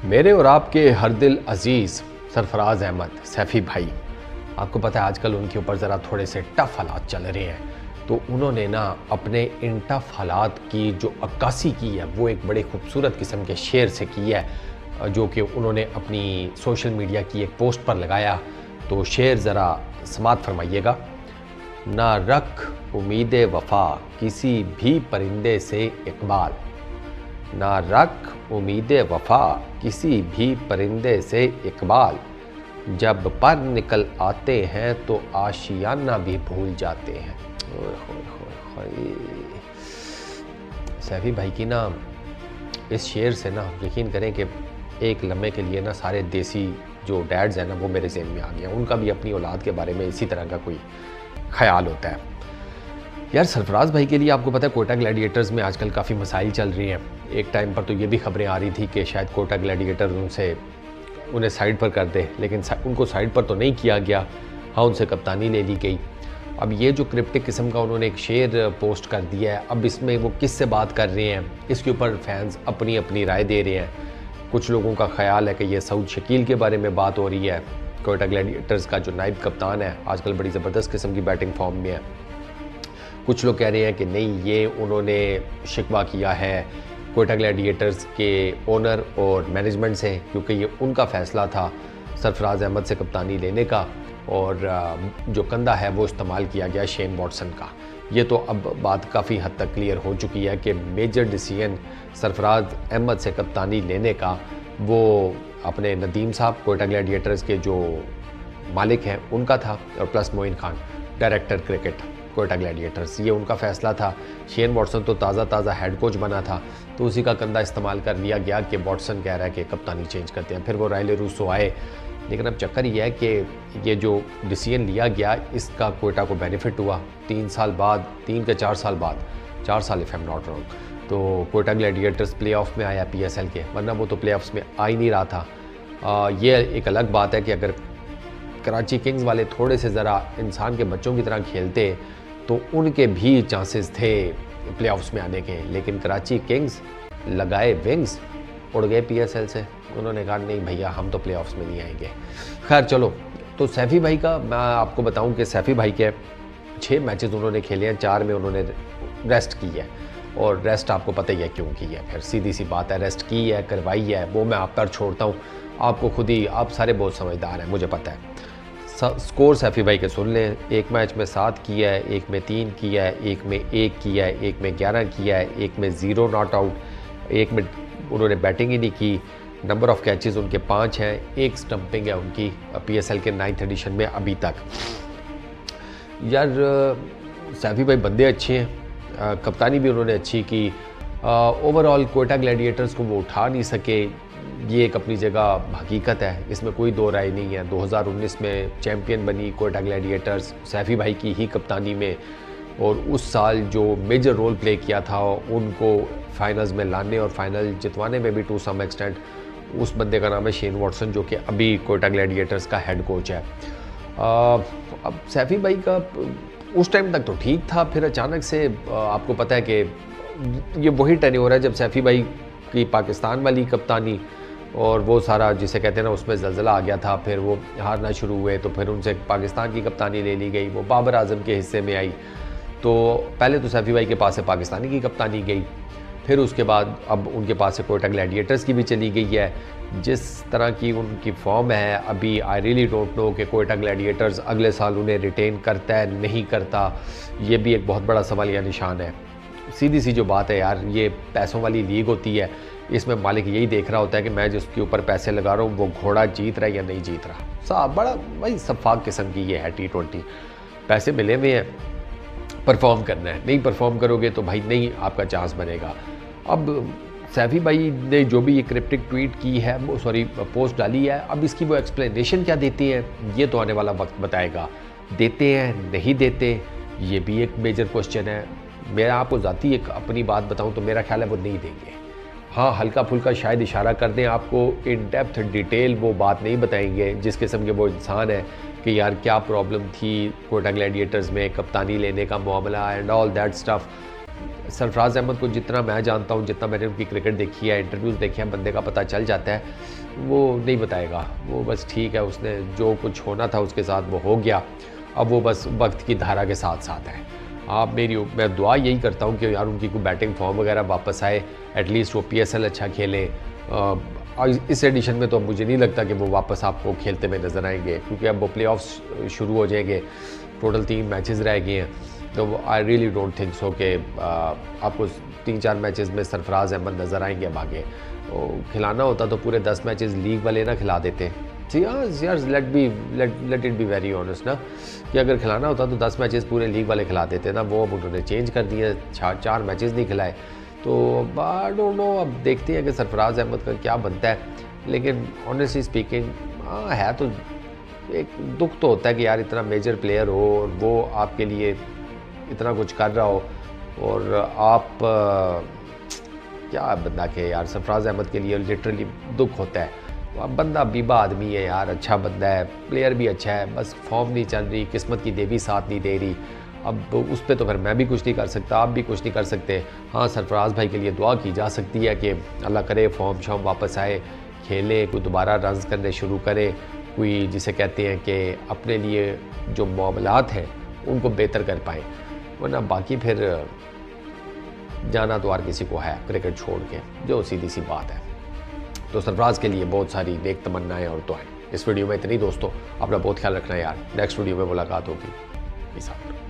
मेरे और आपके हर दिल अजीज़ सरफराज अहमद सैफ़ी भाई, आपको पता है आजकल उनके ऊपर ज़रा थोड़े से टफ़ हालात चल रहे हैं। तो उन्होंने ना अपने इन टफ़ हालात की जो अक्कासी की है वो एक बड़े खूबसूरत किस्म के शेर से की है, जो कि उन्होंने अपनी सोशल मीडिया की एक पोस्ट पर लगाया। तो शेर ज़रा समात फरमाइएगा। ना रख उम्मीद वफ़ा किसी भी परिंदे से इकबाल, ना रख उम्मीद वफ़ा किसी भी परिंदे से इकबाल, जब पर निकल आते हैं तो आशियाना भी भूल जाते हैं। सैफ़ी भाई की ना इस शेर से ना यकीन करें कि एक लम्हे के लिए ना सारे देसी जो डैड्स हैं ना वो मेरे ज़हन में आ गया। उनका भी अपनी औलाद के बारे में इसी तरह का कोई ख्याल होता है। यार सरफराज भाई के लिए आपको पता है कोटा ग्लैडिएटर्स में आजकल काफ़ी मसाइल चल रही हैं। एक टाइम पर तो ये भी खबरें आ रही थी कि शायद कोटा ग्लैडिएटर उन्हें साइड पर कर दे, लेकिन उनको साइड पर तो नहीं किया गया। हाँ, उनसे कप्तानी ले ली गई। अब ये जो क्रिप्टिक किस्म का उन्होंने एक शेर पोस्ट कर दिया है, अब इसमें वो किस से बात कर रहे हैं इसके ऊपर फैंस अपनी अपनी राय दे रहे हैं। कुछ लोगों का ख्याल है कि ये सऊद शकील के बारे में बात हो रही है। कोटा ग्लैडिएटर्स का जो नायब कप्तान है आजकल बड़ी ज़बरदस्त किस्म की बैटिंग फॉर्म में है। कुछ लोग कह रहे हैं कि नहीं, ये उन्होंने शिकवा किया है कोटा ग्लैडिएटर्स के ओनर और मैनेजमेंट से, क्योंकि ये उनका फ़ैसला था सरफराज अहमद से कप्तानी लेने का, और जो कंधा है वो इस्तेमाल किया गया शेन वॉटसन का। ये तो अब बात काफ़ी हद तक क्लियर हो चुकी है कि मेजर डिसीजन सरफराज अहमद से कप्तानी लेने का वो अपने नदीम साहब कोटा ग्लैडिएटर्स के जो मालिक हैं उनका था, और plus Moin Khan director cricket Quetta Gladiators, ये उनका फ़ैसला था। शेन वॉटसन तो ताज़ा हेड कोच बना था, तो उसी का कंधा इस्तेमाल कर लिया गया कि वॉटसन कह रहा है कि कप्तानी चेंज करते हैं। फिर वो रायले रूसो आए, लेकिन अब चक्कर ये है कि ये जो डिसीजन लिया गया इसका कोटा को बेनिफिट हुआ 3 साल बाद, 3 के 4 साल बाद, 4 साल if I am not wrong, तो कोटा ग्लैडिएटर्स प्लेऑफ में आया PSL के, वरना वो तो प्लेऑफ्स में आ ही नहीं रहा था। ये एक अलग बात है कि अगर कराची किंग्स वाले थोड़े से ज़रा इंसान के बच्चों की तरह खेलते तो उनके भी चांसेस थे प्लेऑफ्स में आने के, लेकिन कराची किंग्स लगाए विंग्स, उड़ गए PSL से। उन्होंने कहा नहीं भैया, हम तो प्लेऑफ्स में नहीं आएंगे। खैर चलो, तो सैफ़ी भाई का मैं आपको बताऊं कि सैफ़ी भाई के 6 मैचेस उन्होंने खेले हैं, 4 में उन्होंने रेस्ट की है, और रेस्ट आपको पता ही है क्यों की है। फिर सीधी सी बात है, रेस्ट की है, करवाई है, वो मैं आप पर छोड़ता हूँ, आपको खुद ही, आप सारे बहुत समझदार हैं, मुझे पता है। स्कोर सैफ़ी भाई के सुन लें। एक मैच में 7 किया है, एक में 3 किया है, एक में 1 किया है, एक में 11 किया है, एक में 0 नॉट आउट, एक में उन्होंने बैटिंग ही नहीं की। नंबर ऑफ़ कैचेस उनके 5 हैं, 1 स्टंपिंग है उनकी PSL के 9th एडिशन में अभी तक। यार सैफ़ी भाई बंदे अच्छे हैं, कप्तानी भी उन्होंने अच्छी की। ओवरऑल कोटा ग्लैडिएटर्स को वो उठा नहीं सके, ये एक अपनी जगह हकीकत है, इसमें कोई दो राय नहीं है। 2019 में चैम्पियन बनी कोटा ग्लैडिएटर्स सैफ़ी भाई की ही कप्तानी में, और उस साल जो मेजर रोल प्ले किया था उनको फाइनल्स में लाने और फाइनल जितवाने में भी टू सम एक्सटेंट उस बंदे का नाम है शेन वॉटसन, जो कि अभी कोटा ग्लैडिएटर्स का हेड कोच है। अब सैफ़ी भाई का उस टाइम तक तो ठीक था, फिर अचानक से आपको पता है कि ये वही टेन्योर है जब सैफ़ी भाई की पाकिस्तान वाली कप्तानी और वो सारा जिसे कहते हैं ना उसमें ज़लज़ला आ गया था, फिर वो हारना शुरू हुए, तो फिर उनसे पाकिस्तान की कप्तानी ले ली गई, वो बाबर आज़म के हिस्से में आई। तो पहले तो सैफ़ी भाई के पास से पाकिस्तानी की कप्तानी गई, फिर उसके बाद अब उनके पास से कोटा ग्लैडिएटर्स की भी चली गई है। जिस तरह की उनकी फॉर्म है अभी, आई रियली डोंट नो कि कोटा ग्लैडिएटर्स अगले साल उन्हें रिटेन करता है नहीं करता, ये भी एक बहुत बड़ा सवालिया निशान है। सीधी सी जो बात है यार, ये पैसों वाली लीग होती है, इसमें मालिक यही देख रहा होता है कि मैं जिसके ऊपर पैसे लगा रहा हूँ वो घोड़ा जीत रहा है या नहीं जीत रहा। साहब बड़ा भाई सफाक किस्म की ये है T20, पैसे मिले हुए हैं, परफॉर्म करना है, नहीं परफॉर्म करोगे तो भाई नहीं आपका चांस बनेगा। अब सैफ़ी भाई ने जो भी ये क्रिप्टिक ट्वीट की है, पोस्ट डाली है, अब इसकी वो एक्सप्लेनेशन क्या देती हैं ये तो आने वाला वक्त बताएगा। देते हैं नहीं देते, ये भी एक मेजर क्वेश्चन है। मेरा आपको ज़ाती एक अपनी बात बताऊं तो मेरा ख्याल है वो नहीं देंगे। हाँ, हल्का फुल्का शायद इशारा कर दें, आपको इन डेप्थ डिटेल वो बात नहीं बताएंगे जिस किस्म के वो इंसान है कि यार क्या प्रॉब्लम थी कोटा ग्लैडिएटर्स में, कप्तानी लेने का मामला and all that stuff. Sarfaraz Ahmed को जितना मैं जानता हूँ, जितना मैंने उनकी क्रिकेट देखी है, इंटरव्यूज़ देखे हैं, बंदे का पता चल जाता है, वो नहीं बताएगा। वो बस ठीक है, उसने जो कुछ होना था उसके साथ वो हो गया, अब वो बस वक्त की धारा के साथ साथ है। मैं दुआ यही करता हूँ कि यार उनकी कोई बैटिंग फॉर्म वगैरह वापस आए, एटलीस्ट वो PSL अच्छा खेलें। इस एडिशन में तो मुझे नहीं लगता कि वो वापस आपको खेलते हुए नज़र आएंगे, क्योंकि अब वो प्लेऑफ्स शुरू हो जाएंगे, टोटल 3 मैचेस रह गए हैं। तो I really don't think so कि आपको 3-4 मैचेस में सरफराज अहमद नज़र आएंगे अब आगे। तो खिलाना होता तो पूरे 10 मैचेस लीग वाले ना खिला देते। जी हाँ यार, let it be very honest ना, कि अगर खिलाना होता तो 10 मैचेस पूरे लीग वाले खिला देते ना, वो अब उन्होंने चेंज कर दिए, 4 मैचेस नहीं खिलाए। तो आई डोंट नो, अब देखते हैं कि सरफराज अहमद का क्या बनता है। लेकिन ऑनेस्टली स्पीकिंग है तो एक दुख तो होता है कि यार इतना मेजर प्लेयर हो और वो आपके लिए इतना कुछ कर रहा हो, और आप क्या बंदा के यार, सरफराज अहमद के लिए लिटरली दुख होता है। अब बंदा बीबा आदमी है यार, अच्छा बंदा है, प्लेयर भी अच्छा है, बस फॉर्म नहीं चल रही, किस्मत की देवी साथ नहीं दे रही। अब उस पर तो फिर मैं भी कुछ नहीं कर सकता, आप भी कुछ नहीं कर सकते। हाँ, सरफराज भाई के लिए दुआ की जा सकती है कि अल्लाह करे फॉर्म शॉर्म वापस आए, खेले, कोई दोबारा रन्स करने शुरू करे, कोई जिसे कहते हैं कि अपने लिए जो मामलात हैं उनको बेहतर कर पाएँ। वरना बाकी फिर जाना तो हर किसी को है क्रिकेट छोड़ के, जो सीधी सी बात है। तो सरफराज के लिए बहुत सारी नेक तमन्नाएं और दुआएं। इस वीडियो में इतनी दोस्तों, अपना बहुत ख्याल रखना यार। नेक्स्ट वीडियो में मुलाकात होगी। Peace out.